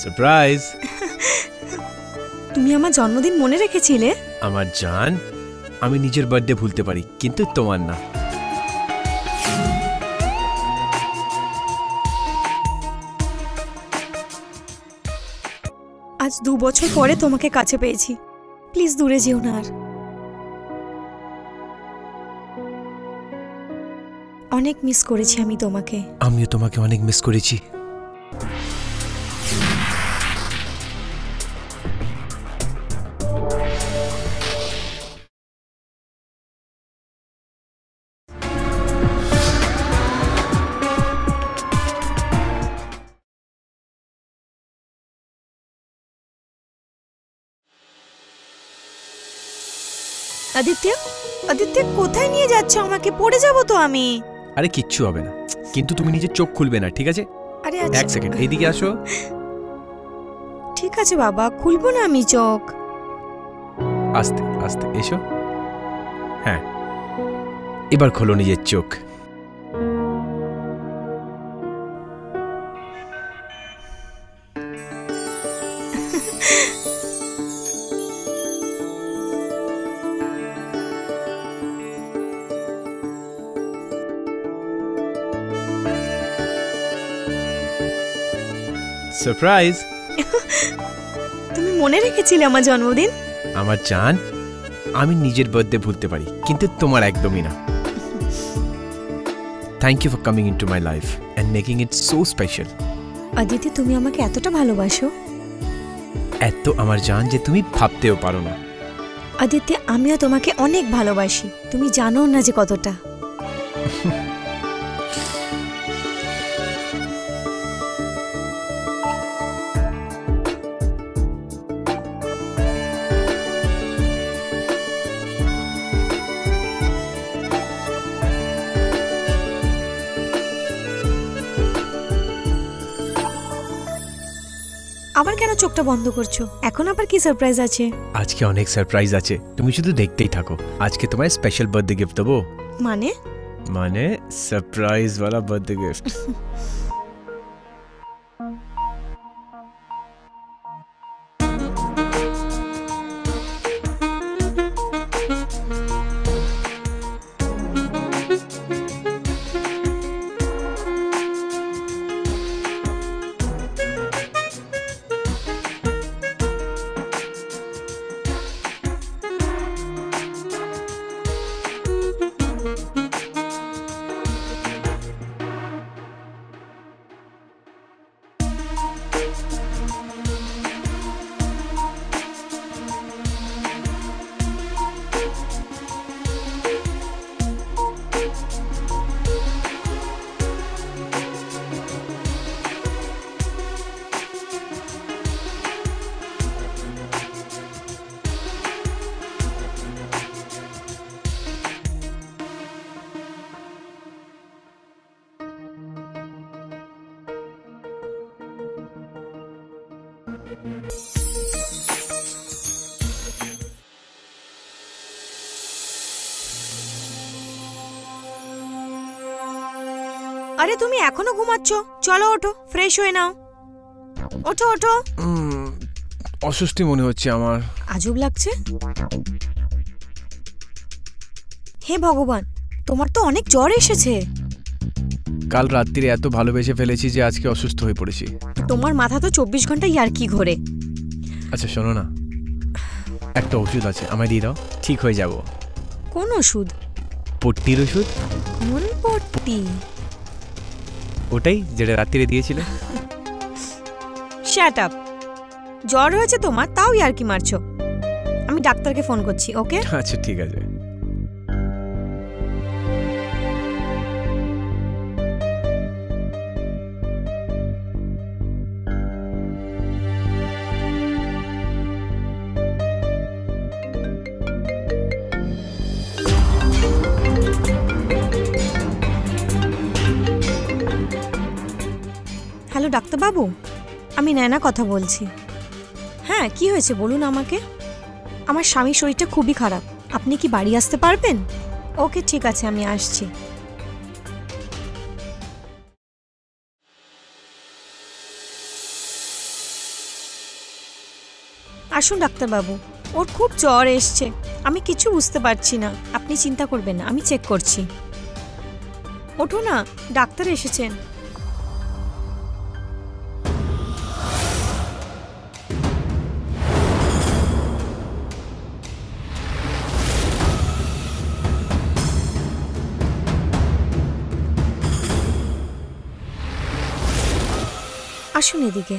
Surprise. তুমি আমার জন্মদিন মনে রেখেছিলে? আমার জান, আমি নিজের বার্থডে ভুলতে পারি, কিন্তু তোমার না। আজ 2 বছর পরে তোমাকে কাছে পেয়েছি, প্লিজ দূরে যেও না আর। অনেক মিস করেছি আমি তোমাকে। আমিও তোমাকে অনেক মিস করেছি। আদিত্য, আদিত্য কোথায় নিয়ে যাচ্ছ আমাকে? পড়ে যাব তো আমি। আরে কিচ্ছু হবে না, কিন্তু তুমি নিজের চোখ খুলবে না, ঠিক আছে? আরে এক সেকেন্ড, এইদিকে আসো। ঠিক আছে বাবা, খুলবো না আমি চোখ। আস্তে আস্তে এসো। হ্যাঁ, এবার খোলো নিজের চোখ। সারপ্রাইজ। তুমি মনে রেখেছিলে আমার জন্মদিন? আমার জান, আমি নিজের বার্থডে ভুলতে পারি, কিন্তু তোমার একদমই না। Thank you for coming into my life and making it so special. Aditya, তুমি আমাকে এতটা ভালোবাসো? এত আমার জান যে তুমি ভাবতেও পারো না। আদিত্য, আমিও তোমাকে অনেক ভালোবাসি, তুমি জানো না যে কতটা। আবার কেন চোখটা বন্ধ করছো? এখন আবার কি সারপ্রাইজ আছে? আজকে অনেক সারপ্রাইজ আছে, তুমি শুধু দেখতেই থাকো। আজকে তোমায় স্পেশাল বার্থডে গিফট দেবো। মানে সারপ্রাইজ वाला বার্থডে গিফট। আরে তুমি এখনো ঘুমাচ্ছ? চলো ওঠো, ফ্রেশ হয়ে নাও। ওঠো ওঠো। অসুস্থ মনে হচ্ছে আমার। আজব লাগছে। হে ভগবান, তোমার তো অনেক জ্বর এসেছে। কাল রাত্রিরে এত ভালোবেসে ফেলেছি যে আজকে অসুস্থ হয়ে পড়েছি। তোমার মাথা তো 24 ঘন্টা ইয়ার্কি ঘোরে। আচ্ছা শোনো না, একটা ওষুধ আছে, আমায় দিয়ে দাও, ঠিক হয়ে যাব। কোন ওষুধ? পট্টির ওষুধ। কোন পট্টি? ওটাই যেটা রাত্রিরে দিয়েছিলে। Shut up. জ্বর হয়েছে তোমার, তাও ইয়ার্কি মারছো। আমি ডাক্তারকে ফোন করছি, ওকে? আচ্ছা ঠিক আছে। হ্যালো ডাক্তারবাবু, আমি নয়না কথা বলছি। হ্যাঁ, কি হয়েছে বলুন আমাকে। আমার স্বামীর শরীরটা খুবই খারাপ, আপনি কি বাড়ি আসতে পারবেন? ওকে ঠিক আছে, আমি আসছি। আসুন ডাক্তারবাবু, ওর খুব জ্বর এসছে, আমি কিছু বুঝতে পারছি না। আপনি চিন্তা করবেন না, আমি চেক করছি। ওঠো না, ডাক্তার এসেছেন। আসুন এদিকে।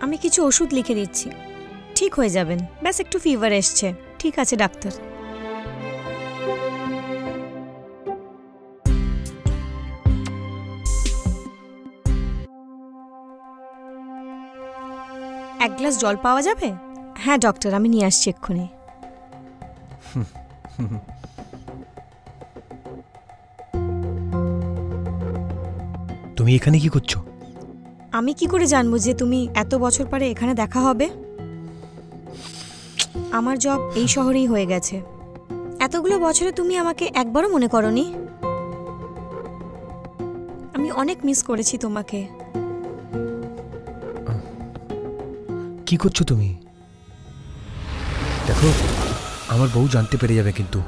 আমি কিছু ওষুধ লিখে দিচ্ছি, ঠিক হয়ে যাবেন। ব্যাস একটু ফিভার এসছে। ঠিক আছে ডাক্তার। এক গ্লাস জল পাওয়া যাবে? হ্যাঁ ডক্টর, আমি নিয়ে আসছি এক্ষুনি। তুমি এখানে কি করছো? আমি কি করে জানবো যে তুমি এত বছর পরে এখানে দেখা হবে? আমার জব এই শহরেই হয়ে গেছে। এতগুলো বছরে তুমি আমাকে একবারও মনে করনি। আমি অনেক মিস করেছি তোমাকে। কি করছো তুমি? দেখো, আমার বউ জানতে পেরে যাবে কিন্তু।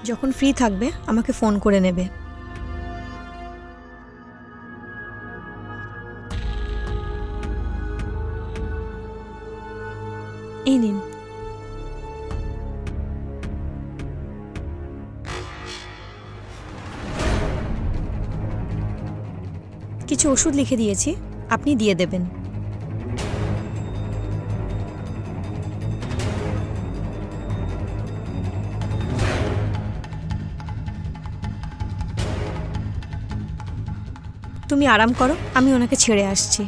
যখন ফ্রি থাকবে আমাকে ফোন করে নেবে। এই নিন। কিছু ওষুধ লিখে দিয়েছি, আপনি দিয়ে দেবেন। তুমি আরাম করো, আমি ওনাকে ছেড়ে আসছি।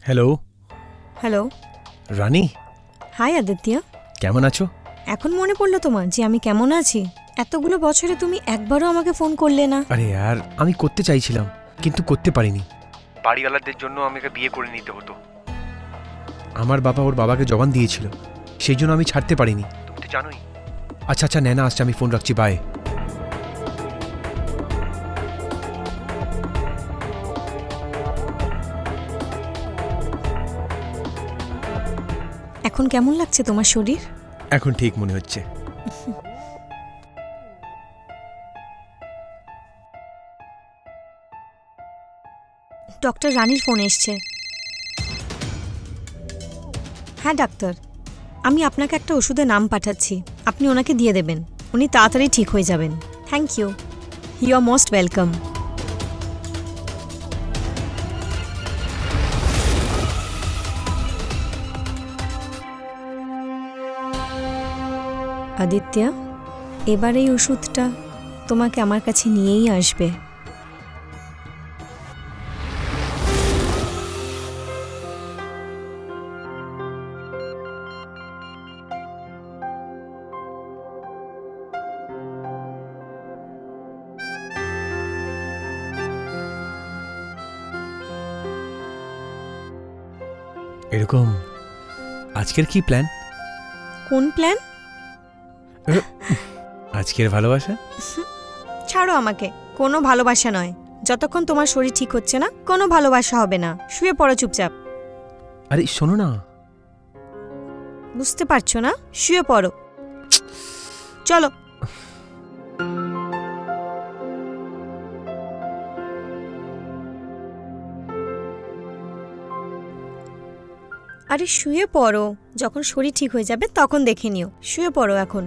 হ্যালো। হ্যালো রানী। হাই আদিত্য, কেমন আছো? এখন মনে পড়লো তোমার যে আমি কেমন আছি? এতগুলো বছরে তুমি একবারও আমাকে ফোন করলে না। আরে यार, আমি করতে চাইছিলাম কিন্তু করতে পারিনি। বাড়িওয়ালাদের জন্য আমাকে বিয়ে করে নিতে হতো। আমার বাবা ওর বাবাকে জবান দিয়েছিল, সেই জন্য আমি ছাড়তে পারিনি। তুমি তো জানোই। আচ্ছা আচ্ছা, নैना আসছে, আমি ফোন রাখছি, বাই। এখন কেমন লাগছে তোমার শরীর? এখন ঠিক মনে হচ্ছে। ডক্টর রানীর ফোন এসছে। হ্যাঁ ডাক্তার, আমি আপনাকে একটা ওষুধের নাম পাঠাচ্ছি, আপনি ওনাকে দিয়ে দেবেন। উনি তাড়াতাড়ি ঠিক হয়ে যাবেন। Thank you. You are most welcome. Aditya, এবার এই ওষুধটা তোমাকে আমার কাছে নিয়েই আসবে। এরকম আজকের কি প্ল্যান? কোন প্ল্যান? আজকের ভালোবাসা? ছাড়ো আমাকে, কোনো ভালোবাসা নয়। যতক্ষণ তোমার শরীর ঠিক হচ্ছে না কোনো ভালোবাসা হবে না। শুয়ে পড়ো চুপচাপ। আরে শোনো না। বুঝতে পারছো না? শুয়ে পড়ো, চলো। আরে শুয়ে পড়ো, যখন শরীর ঠিক হয়ে যাবে তখন দেখে নিও। শুয়ে পড়ো এখন।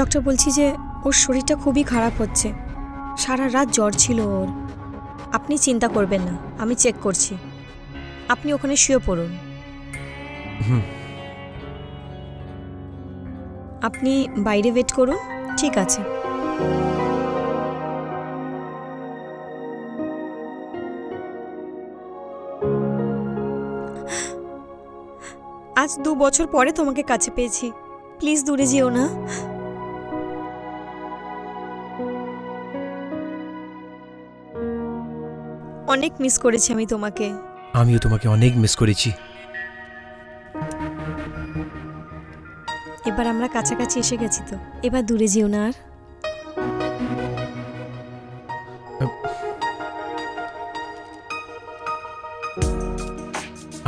ডক্টর বলছি যে ওর শরীরটা খুবই খারাপ হচ্ছে, সারা রাত জ্বর ছিল ওর। আপনি চিন্তা করবেন না, আমি চেক করছি। আপনি ওখানে শুয়ে পড়ুন। আপনি বাইরে ওয়েট করুন। ঠিক আছে। আজ 2 বছর পরে তোমাকে কাছে পেয়েছি, প্লিজ দূরে যেও না। অনেক মিস করেছি আমি তোমাকে। আমিও তোমাকে অনেক মিস করেছি। এবার আমরা কাছাকাছি এসে গেছি তো, এবার দূরে যেও না আর।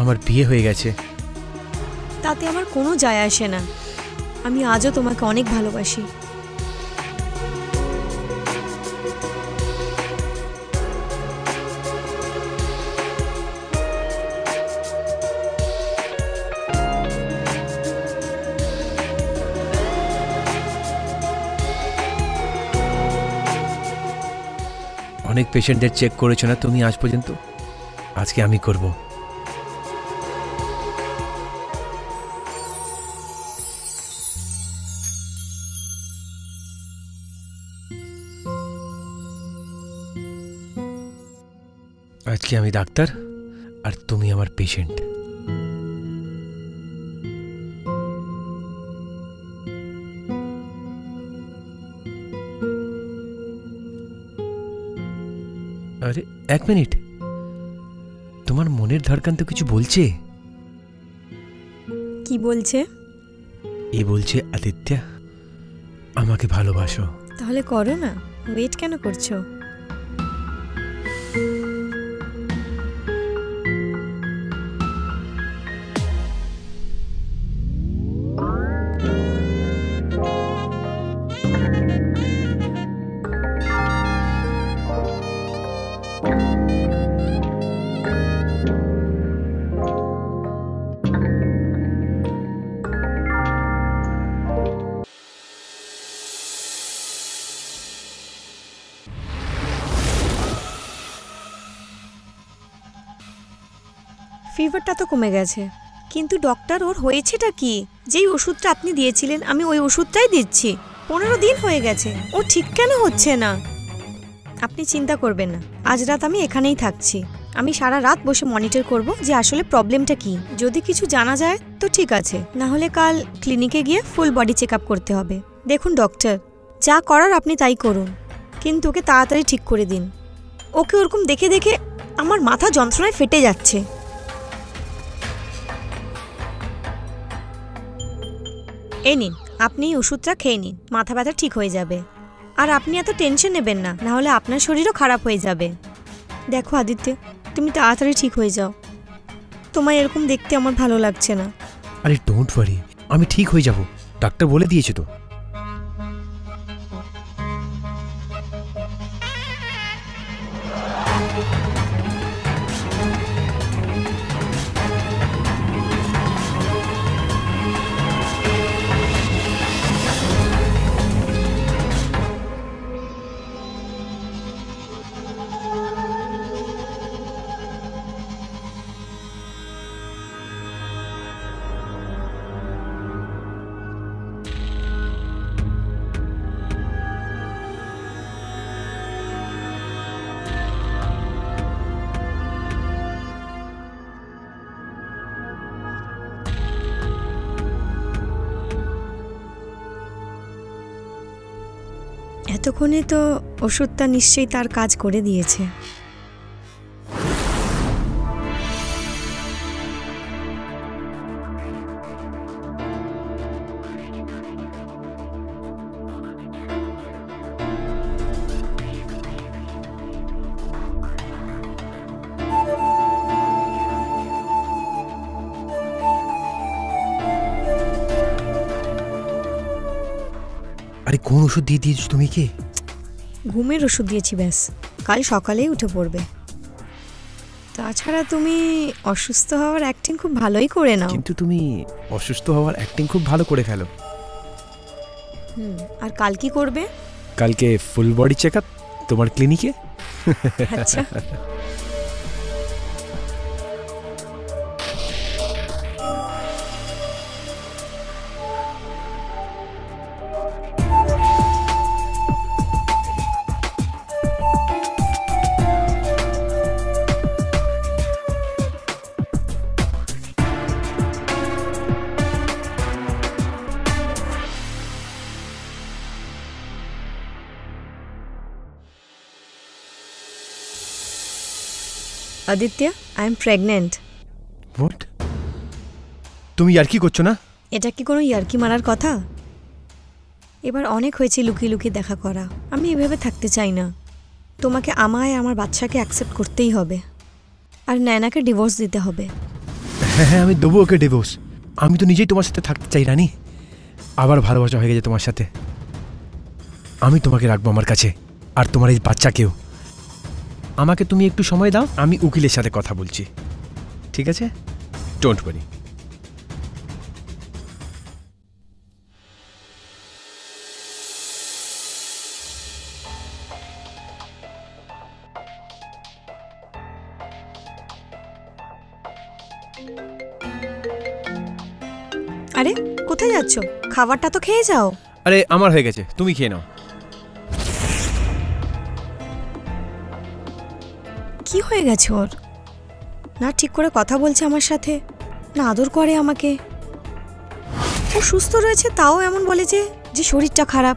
আমার বিয়ে হয়ে গেছে। তাতে আমার কোনো যায় আসে না। আমি আজও তোমাকে অনেক ভালোবাসি। অনেক পেশেন্টদের চেক করেছো না তুমি আজ পর্যন্ত, আজকে আমি করব। আজকে আমি ডাক্তার আর তুমি আমার পেশেন্ট। আরে 1 মিনিট, তোমার মনের ধড়কন তো কিছু বলছে। কি বলছে? এ বলছে আদিত্য আমাকে ভালোবাসো। তাহলে করো না, ওয়েট কেন করছো? ফিভারটা তো কমে গেছে, কিন্তু ডক্টর ওর হয়েছেটা কি? যেই ওষুধটা আপনি দিয়েছিলেন আমি ওই ওষুধটাই দিচ্ছি। 15 দিন হয়ে গেছে, ও ঠিক কেন হচ্ছে না? আপনি চিন্তা করবেন না, আজ রাত আমি এখানেই থাকছি। আমি সারা রাত বসে মনিটর করব যে আসলে প্রবলেমটা কি। যদি কিছু জানা যায় তো ঠিক আছে, না হলে কাল ক্লিনিকে গিয়ে ফুল বডি চেক আপ করতে হবে। দেখুন ডক্টর, যা করার আপনি তাই করুন, কিন্তু ওকে তাড়াতাড়ি ঠিক করে দিন। ওকে ওরকম দেখে দেখে আমার মাথা যন্ত্রণায় ফেটে যাচ্ছে। এই নিন, আপনি এই ওষুধটা খেয়ে নিন, মাথা ব্যথা ঠিক হয়ে যাবে। আর আপনি এত টেনশন নেবেন না, না হলে আপনার শরীরও খারাপ হয়ে যাবে। দেখো আদিত্য, তুমি তাড়াতাড়ি ঠিক হয়ে যাও। তোমায় এরকম দেখতে আমার ভালো লাগছে না। আরে ডোন্ট ওয়ারি, আমি ঠিক হয়ে যাব, ডাক্তার বলে দিয়েছে তো। এতক্ষণে তো ওষুধটা নিশ্চয়ই তার কাজ করে দিয়েছে। আরে কোন ওষুধ দিয়ে দিয়েছো তুমি? কি ঘুমের ওষুধ দিয়েছি, ব্যাস কাল সকালেই উঠে পড়বে। তাছাড়া তুমি অসুস্থ হওয়ার অ্যাক্টিং খুব ভালোই করে নাও। কিন্তু তুমি অসুস্থ হওয়ার অ্যাক্টিং খুব ভালো করে ফেলো। আর কাল কি করবে? কালকে ফুল বডি চেক আপ তোমার ক্লিনিকে। আচ্ছা, Aditya, I am pregnant. What? তুমি ইয়ার্কি করছো না? এটা কি কোনো ইয়ার্কি মারার কথা? এবার অনেক হয়েছে লুকিয়ে লুকিয়ে দেখা করা। আমি এভাবে থাকতে চাই না। তোমাকে আমায় আমার বাচ্চাকে অ্যাকসেপ্ট করতেই হবে, আর নয়নাকে ডিভোর্স দিতে হবে। হ্যাঁ হ্যাঁ, আমি দেবো ওকে ডিভোর্স। আমি তো নিজেই তোমার সাথে থাকতে চাই রানী। আবার ভালোবাসা হয়ে গেছে তোমার সাথে। আমি তোমাকে রাখবো আমার কাছে, আর তোমার এই বাচ্চাকেও। আমাকে তুমি একটু সময় দাও, আমি উকিলের সাথে কথা বলছি, ঠিক আছে? Don't worry. আরে কোথায় যাচ্ছ? খাবারটা তো খেয়ে যাও। আরে আমার হয়ে গেছে, তুমি খেয়ে নাও। কি হয়ে গেছে ওর? না ঠিক করে কথা বলছে আমার সাথে, না আদর করে আমাকে। ও সুস্থ রয়েছে তাও এমন বলে যে শরীরটা খারাপ।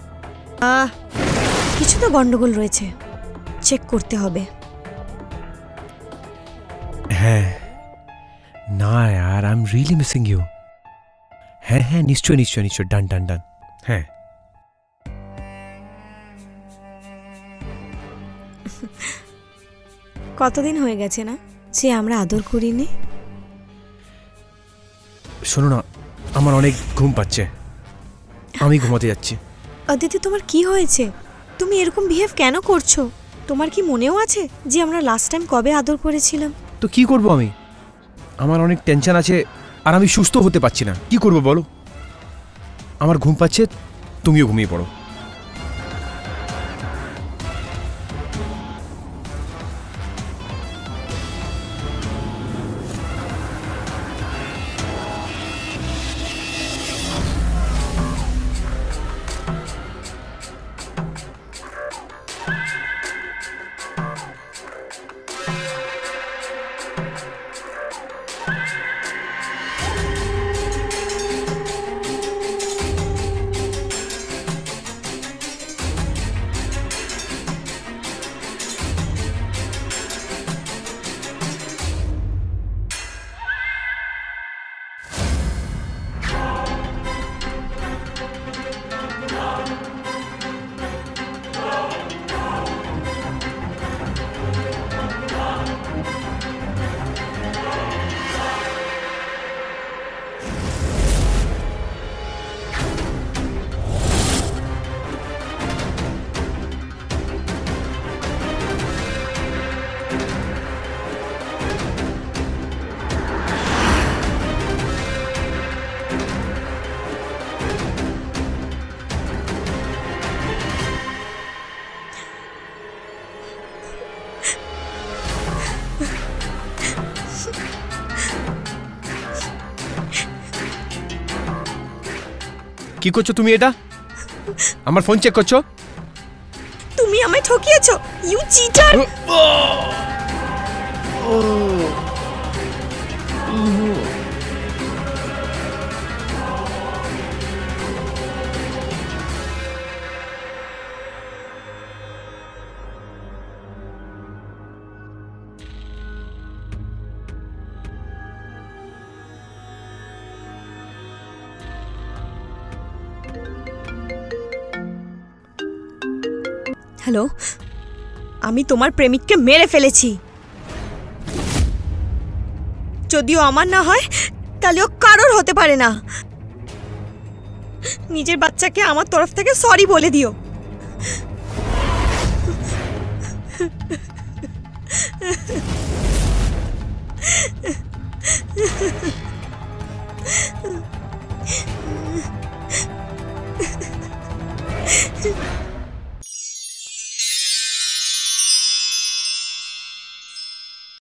কিছু তো গন্ডগোল রয়েছে, চেক করতে হবে। হ্যাঁ না यार, I am really missing you. হ্যাঁ হ্যাঁ, নিশ্চয় নিশ্চয় নিশ্চয়, ডান ডান ডান। হ্যাঁ কতদিন হয়ে গেছে না যে আমরা আদর করিনি। শোনো না, আমার অনেক ঘুম পাচ্ছে, আমি ঘুমাতে যাচ্ছি। অদিতি, তোমার কি হয়েছে? তুমি এরকম বিহেভ কেন করছো? তোমার কি মনেও আছে যে আমরা লাস্ট টাইম কবে আদর করেছিলাম? তো কি করব আমি? আমার অনেক টেনশন আছে, আর আমি সুস্থ হতে পারছি না। কি করব বলো? আমার ঘুম পাচ্ছে, তুমিও ঘুমিয়ে পড়ো। কি করছো তুমি? এটা আমার ফোন চেক করছো? তুমি আমায় ঠকিয়েছো, ইউ চিটার! হ্যালো, আমি তোমার প্রেমিককে মেরে ফেলেছি। যদিও আমার না হয় তাহলে ও কারোর হতে পারে না। নিজের বাচ্চাকে আমার তরফ থেকে সরি বলে দিও।